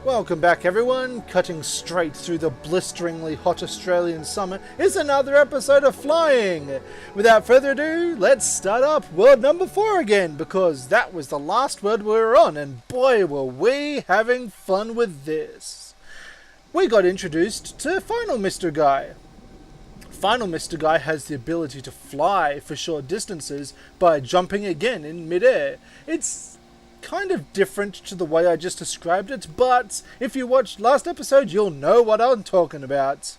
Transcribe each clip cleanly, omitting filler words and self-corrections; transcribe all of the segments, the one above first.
Welcome back everyone, cutting straight through the blisteringly hot Australian summer is another episode of Flying! Without further ado, let's start up world number 4 again, because that was the last world we were on, and boy were we having fun with this. We got introduced to Final Mr. Guy. Final Mr. Guy has the ability to fly for short distances by jumping again in midair. It's kind of different to the way I just described it, but if you watched last episode, you'll know what I'm talking about.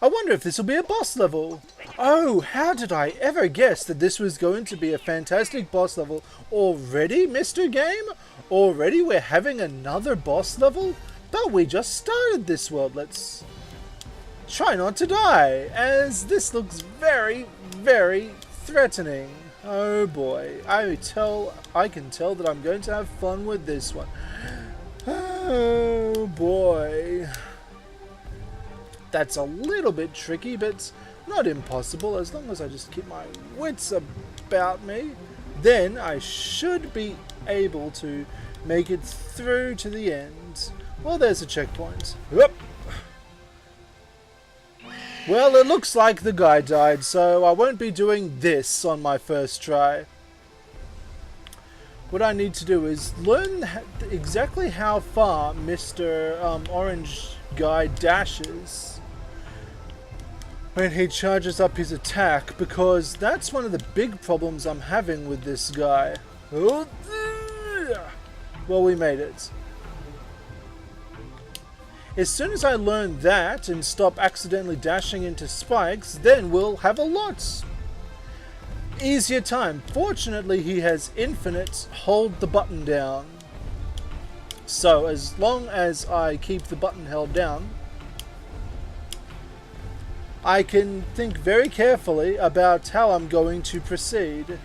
I wonder if this will be a boss level. Oh, how did I ever guess that this was going to be a fantastic boss level? Already, Mr. Game? Already we're having another boss level? But we just started this world. Let's try not to die, as this looks very, very threatening. Oh boy, I can tell that I'm going to have fun with this one. Oh boy. That's a little bit tricky, but not impossible. As long as I just keep my wits about me, then I should be able to make it through to the end. Well, there's a checkpoint. Whoop. Well, it looks like the guy died, so I won't be doing this on my first try. What I need to do is learn exactly how far Mr. Orange Guy dashes when he charges up his attack, because that's one of the big problems I'm having with this guy. Well, we made it. As soon as I learn that and stop accidentally dashing into spikes, then we'll have a lot easier time. Fortunately, he has infinite hold the button down. So as long as I keep the button held down, I can think very carefully about how I'm going to proceed.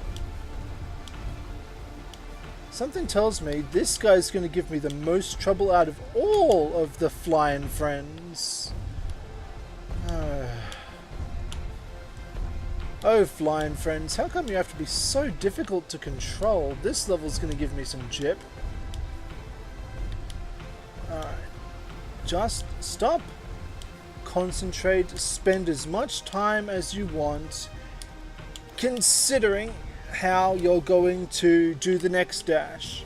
Something tells me this guy's going to give me the most trouble out of all of the flying friends. Oh, flying friends, how come you have to be so difficult to control? This level's going to give me some jip. Alright. Just stop. Concentrate. Spend as much time as you want considering how you're going to do the next dash.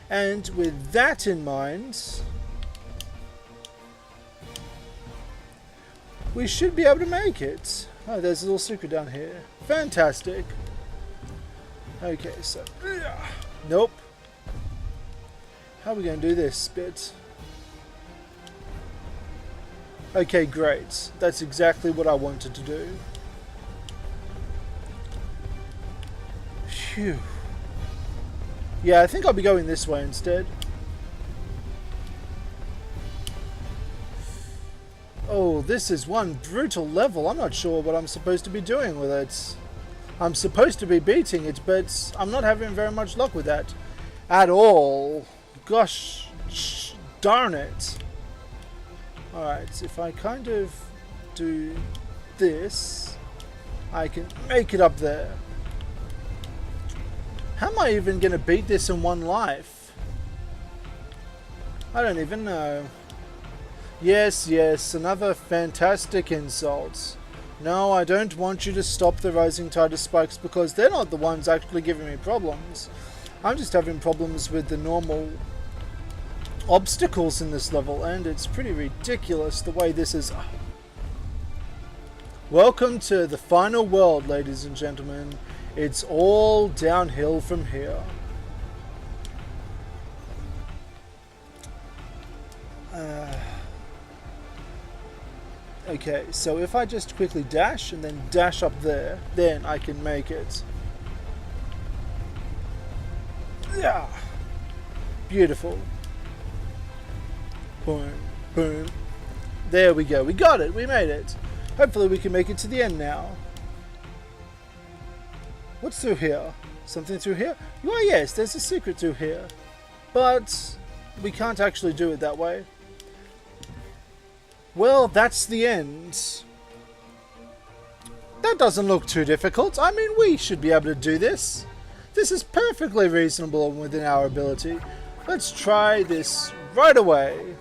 And with that in mind, we should be able to make it. Oh, there's a little secret down here. Fantastic. Okay, so nope. How are we going to do this bit? Okay, great. That's exactly what I wanted to do. Phew. Yeah, I think I'll be going this way instead. Oh, this is one brutal level. I'm not sure what I'm supposed to be doing with it. I'm supposed to be beating it, but I'm not having very much luck with that at all. Gosh darn it. Alright, if I kind of do this, I can make it up there. How am I even going to beat this in one life? I don't even know. Yes, yes, another fantastic insult. No, I don't want you to stop the rising tide of spikes, because they're not the ones actually giving me problems. I'm just having problems with the normal obstacles in this level, and it's pretty ridiculous the way this is. Welcome to the final world, ladies and gentlemen. It's all downhill from here. Okay, so if I just quickly dash and then dash up there, then I can make it. Yeah, beautiful. Boom, boom. There we go. We got it. We made it. Hopefully we can make it to the end now. What's through here? Something through here? Why, yes, there's a secret through here. But we can't actually do it that way. Well, that's the end. That doesn't look too difficult. I mean, we should be able to do this. This is perfectly reasonable and within our ability. Let's try this right away.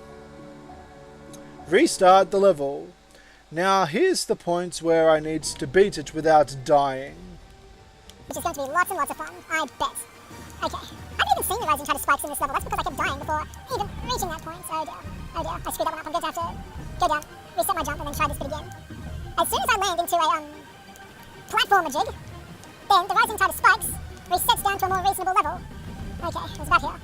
Restart the level. Now here's the point where I need to beat it without dying. Which is going to be lots and lots of fun, I bet. Okay. I haven't even seen the rising tide of spikes in this level. That's because I kept dying before even reaching that point. Oh dear. Oh dear. I screwed that one up. I'm going to have to go down, reset my jump, and then try this bit again. As soon as I land into a platformer jig, then the rising tide of spikes resets down to a more reasonable level. Okay, it was about here.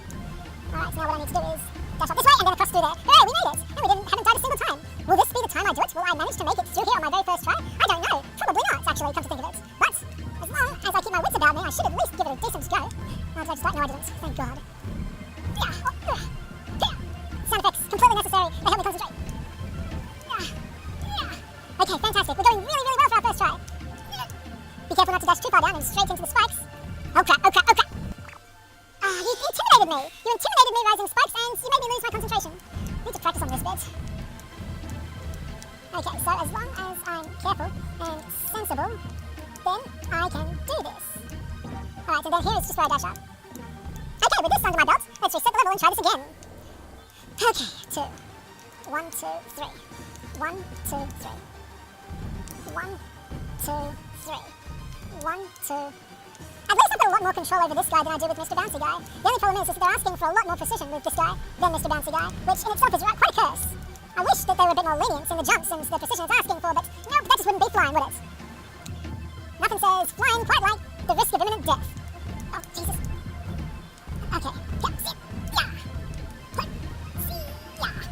Alright, so now what I need to do is dash up this way and then across through there. Hooray, we made it! And we haven't died a single time. Will this be the time I do it? Will I manage to make it through here on my very first try? I don't know. Probably not, actually, come to think of it. But as long as I keep my wits about me, I should at least give it a decent go. Oh, did I just like? No, I didn't. Thank God. Yeah. Sound effects, completely necessary. They help me concentrate. Okay, fantastic. We're going really, really well for our first try. Be careful not to dash too far down and straight into the spikes. Oh crap, oh crap, oh crap. You intimidated me. You intimidated me, rising spikes, and you made me lose my concentration. I need to practice on this bit. Okay, so as long as I'm careful and sensible, then I can do this. Alright, and then here is just where I dash up. Okay, with this under my belt, let's reset the level and try this again. Okay, 2. 1, 2, 3. 1, 2, 3. 1, 2, 3. 1, 2. At least I've got a lot more control over this guy than I do with Mr. Bouncy Guy. The only problem is that they're asking for a lot more precision with this guy than Mr. Bouncy Guy, which in itself is quite a curse. I wish that they were a bit more lenient in the jumps and the precision it's asking for, but nope, that just wouldn't be flying, would it? Nothing says flying quite like the risk of imminent death. Oh, Jesus. Okay.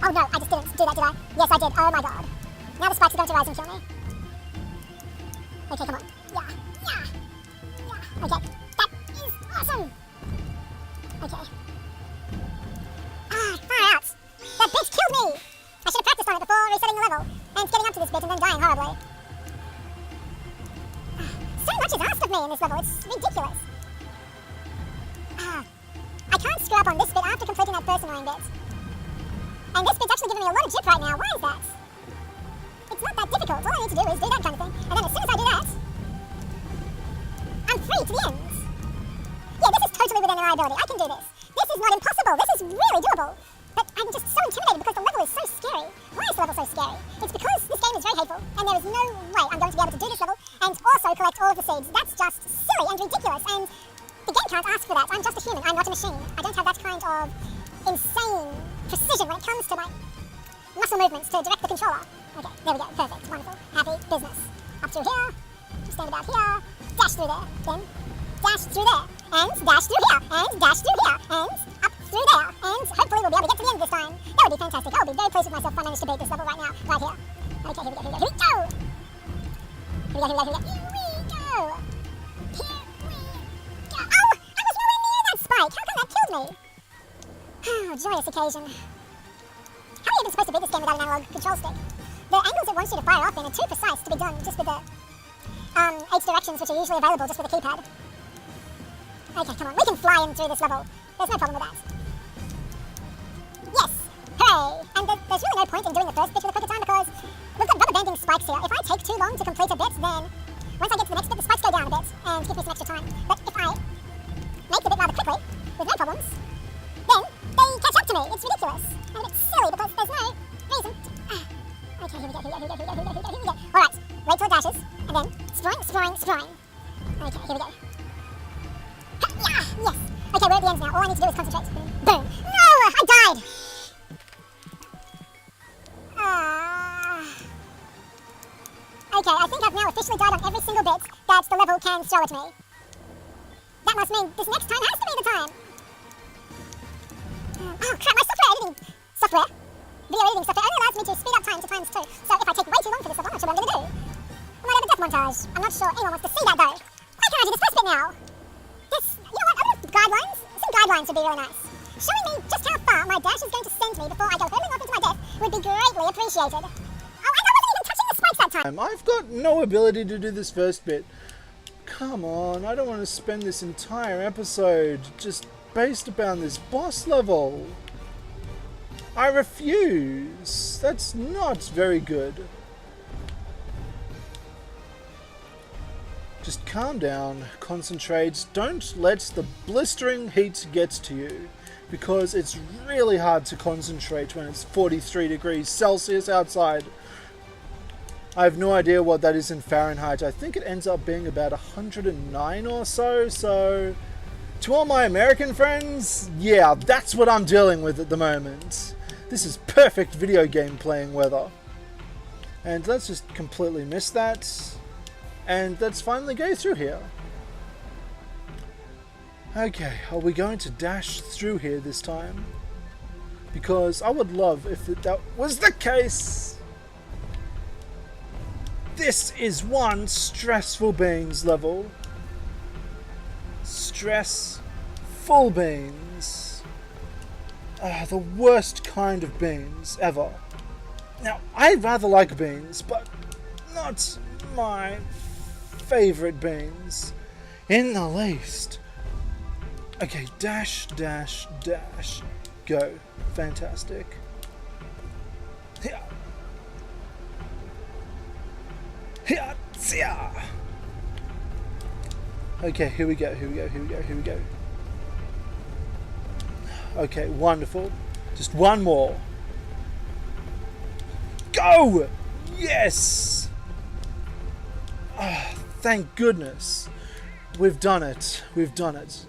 Oh no, I just didn't do that, did I? Yes, I did. Oh my God. Now the spikes are going to rise and kill me. Okay, come on. Okay, that is awesome. Okay. Far out. That bitch killed me. I should have practiced on it before resetting the level and getting up to this bit and then dying horribly. So much is asked of me in this level. It's ridiculous. I can't screw up on this bit after completing that first annoying bit. And this bit's actually giving me a lot of jip right now. Why is that? It's not that difficult. All I need to do is do that kind of thing. And then as soon as I do that, I'm free to the end. Yeah, this is totally within our ability. I can do this. This is not impossible. This is really doable. But I'm just so intimidated because the level is so scary. Why is the level so scary? It's because this game is very hateful, and there is no way I'm going to be able to do this level and also collect all of the seeds. That's just silly and ridiculous, and the game can't ask for that. I'm just a human. I'm not a machine. I don't have that kind of insane precision when it comes to my muscle movements to direct the controller. Okay, there we go. Perfect. Wonderful. Happy business. Up through here. Stand about here. Dash through there. Then dash through there. And dash through here. And dash through here. And up through there. And hopefully we'll be able to get to the end this time. That would be fantastic. I would be very pleased with myself if I managed to beat this level right now. Right here. Okay, here we go. Here we go. Here we go. Here we go. Here we go. Here we go. Oh! I was nowhere near that spike. How come that killed me? Oh, joyous occasion. How are you even supposed to beat this game without an analog control stick? The angles it wants you to fire off in are too precise to be done just with the 8 directions which are usually available just with a keypad. Okay, come on. We can fly in through this level. There's no problem with that. Yes! Hooray! And there's really no point in doing the first bit with a quicker time because we've got rubber banding spikes here. If I take too long to complete a bit, then once I get to the next bit, the spikes go down a bit and give me some extra time. But if I make the bit rather quickly, with no problems, then they catch up to me. It's ridiculous. And it's silly because there's no reason to... Okay, here we go, here we go, here we go, here we go, here we go, here we go. Alright, wait till it dashes, and then sproing, sproing, sproing. Okay, here we go. Yeah, yes. Okay, we're at the end now. All I need to do is concentrate. Boom. No! I died! Okay, I think I've now officially died on every single bit that the level can throw at me. That must mean this next time has to be the time. Oh crap, my video editing software only allows me to speed up time to times 2. So if I take way too long for this level, I'm not sure what I'm going to do. I might have a death montage. I'm not sure anyone wants to see that though. Why can't I do this first bit now? This, you know what, guidelines? Some guidelines would be really nice. Showing me just how far my dash is going to send me before I go hurtling off into my death would be greatly appreciated. Oh, and I wasn't even touching the spikes that time. I've got no ability to do this first bit. Come on, I don't want to spend this entire episode just based upon this boss level. I refuse. That's not very good. Just calm down, concentrate, don't let the blistering heat get to you. because it's really hard to concentrate when it's 43 degrees Celsius outside. I have no idea what that is in Fahrenheit. I think it ends up being about 109 or so. So, to all my American friends, yeah, that's what I'm dealing with at the moment. This is perfect video game playing weather. And let's just completely miss that. And let's finally go through here. Okay, are we going to dash through here this time? Because I would love if that was the case. This is one stressful beans level. Stressful beans. The worst kind of beans ever. Now, I rather like beans, but not my favorite beans in the least. Okay, dash, dash, dash. Go. Fantastic. Okay, here we go, here we go, here we go, here we go. Okay, wonderful. Just one more. Go! Yes! Oh, thank goodness. We've done it. We've done it.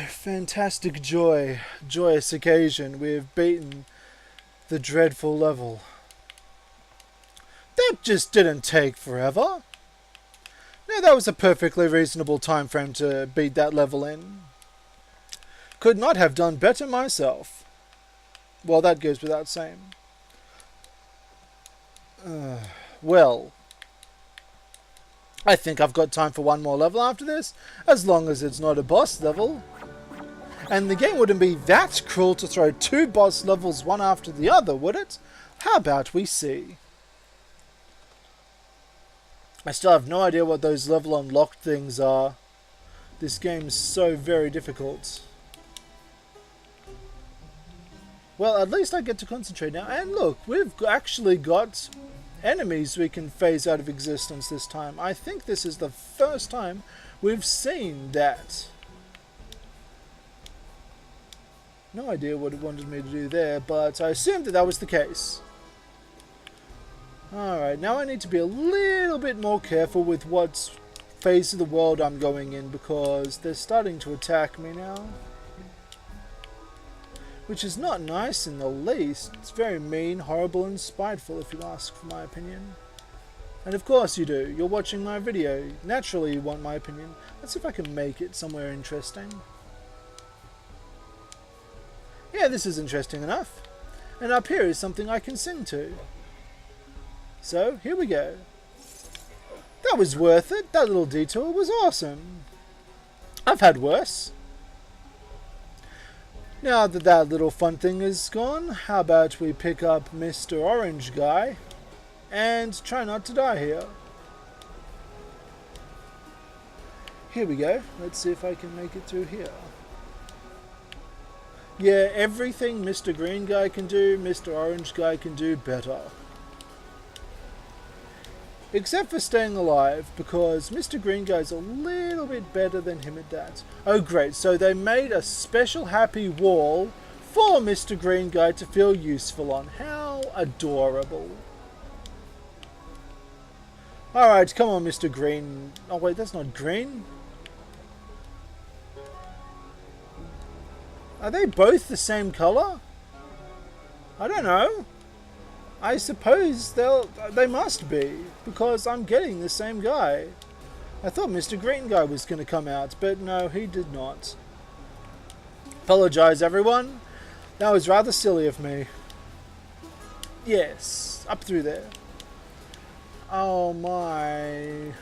Fantastic joy. Joyous occasion. We've beaten the dreadful level. That just didn't take forever. Now that was a perfectly reasonable time frame to beat that level in. Could not have done better myself. Well, that goes without saying. Well, I think I've got time for one more level after this, as long as it's not a boss level. And the game wouldn't be that cruel to throw two boss levels one after the other, would it? How about we see? I still have no idea what those level unlocked things are. This game's so very difficult. Well, at least I get to concentrate now. And look, we've actually got enemies we can phase out of existence this time. I think this is the first time we've seen that. No idea what it wanted me to do there, but I assumed that that was the case. Alright, now I need to be a little bit more careful with what phase of the world I'm going in, because they're starting to attack me now. Which is not nice in the least. It's very mean, horrible, and spiteful, if you ask for my opinion. And of course you do. You're watching my video. Naturally you want my opinion. Let's see if I can make it somewhere interesting. Yeah, this is interesting enough. And up here is something I can sing to. So, here we go. That was worth it. That little detour was awesome. I've had worse. Now that that little fun thing is gone, how about we pick up Mr. Orange Guy and try not to die here. Here we go. Let's see if I can make it through here. Yeah, everything Mr. Green Guy can do, Mr. Orange Guy can do better. Except for staying alive, because Mr. Green Guy's a little bit better than him at that. Oh great, so they made a special happy wall for Mr. Green Guy to feel useful on. How adorable. Alright, come on Mr. Green. Oh wait, that's not green. Are they both the same colour? I don't know. I suppose they must be, because I'm getting the same guy. I thought Mr. Green Guy was going to come out, but no, he did not. Apologise, everyone. That was rather silly of me. Yes, up through there. Oh my.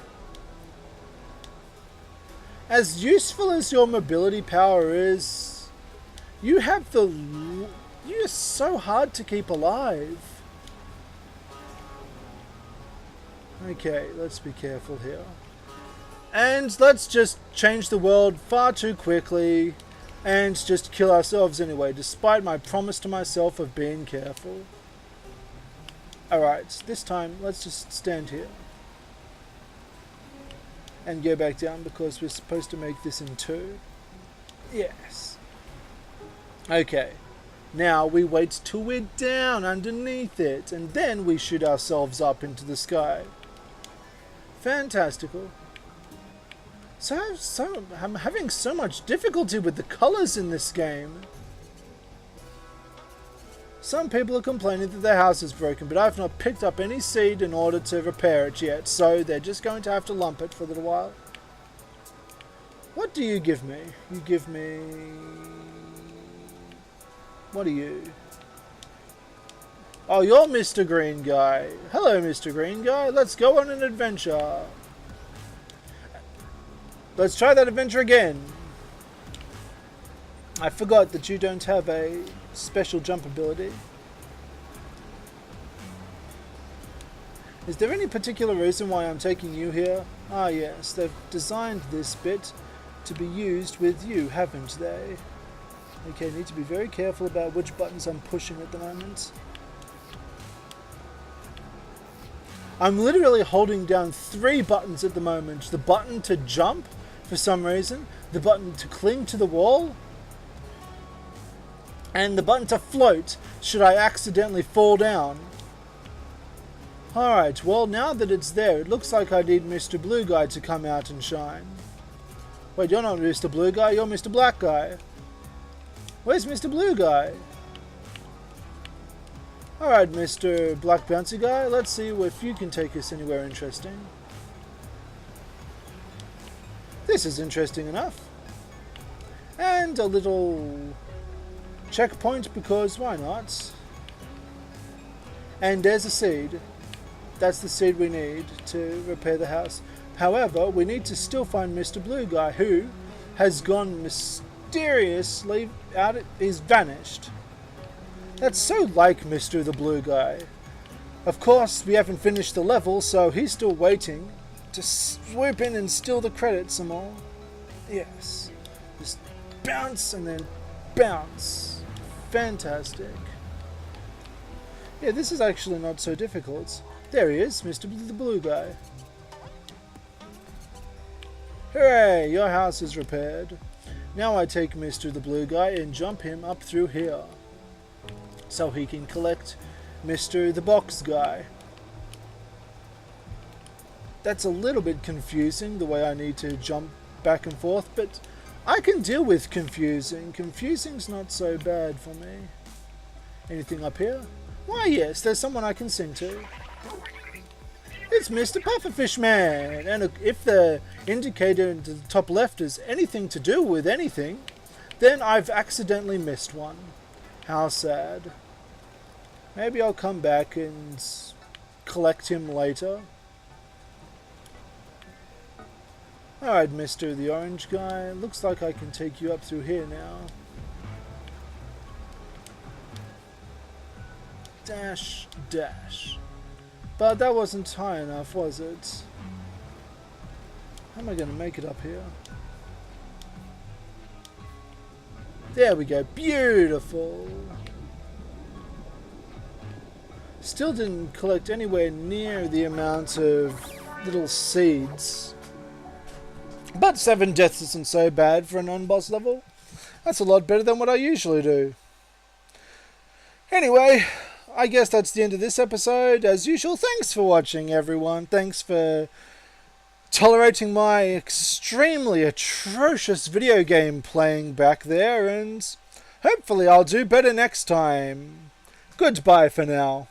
As useful as your mobility power is, you're so hard to keep alive. Okay, let's be careful here. And let's just change the world far too quickly and just kill ourselves anyway, despite my promise to myself of being careful. Alright, this time let's just stand here and go back down, because we're supposed to make this in two. Yes. Okay. Now we wait till we're down underneath it, and then we shoot ourselves up into the sky. Fantastical. I'm having so much difficulty with the colors in this game. Some people are complaining that their house is broken, but I've not picked up any seed in order to repair it yet, so they're just going to have to lump it for a little while. What do you give me? You give me... What are you? Oh, you're Mr. Green Guy. Hello, Mr. Green Guy. Let's go on an adventure. Let's try that adventure again. I forgot that you don't have a special jump ability. Is there any particular reason why I'm taking you here? Ah yes, they've designed this bit to be used with you, haven't they? Okay, need to be very careful about which buttons I'm pushing at the moment. I'm literally holding down 3 buttons at the moment. The button to jump, for some reason, the button to cling to the wall, and the button to float should I accidentally fall down. Alright, well now that it's there, it looks like I need Mr. Blue Guy to come out and shine. Wait, you're not Mr. Blue Guy, you're Mr. Black Guy. Where's Mr. Blue Guy? Alright, Mr. Black Bouncy Guy, let's see if you can take us anywhere interesting. This is interesting enough. And a little checkpoint, because why not? And there's a seed. That's the seed we need to repair the house. However, we need to still find Mr. Blue Guy, who has gone mysteriously out. He's vanished. That's so like Mr. the Blue Guy. Of course, we haven't finished the level, so he's still waiting to swoop in and steal the credit some more. Yes. Just bounce and then bounce. Fantastic. Yeah, this is actually not so difficult. There he is, Mr. the Blue Guy. Hooray! Your house is repaired. Now I take Mr. the Blue Guy and jump him up through here, so he can collect Mr. the Box Guy. That's a little bit confusing, the way I need to jump back and forth, but I can deal with confusing. Confusing's not so bad for me. Anything up here? Why yes, there's someone I can sing to. It's Mr. Pufferfish Man! And if the indicator in the top left is anything to do with anything, then I've accidentally missed one. How sad. Maybe I'll come back and collect him later. Alright, Mr. the Orange Guy. Looks like I can take you up through here now. Dash, dash. But that wasn't high enough, was it? How am I going to make it up here? There we go. Beautiful. Still didn't collect anywhere near the amount of little seeds. But 7 deaths isn't so bad for a non-boss level. That's a lot better than what I usually do. Anyway, I guess that's the end of this episode. As usual, thanks for watching, everyone. Thanks for tolerating my extremely atrocious video game playing back there, and hopefully I'll do better next time. Goodbye for now.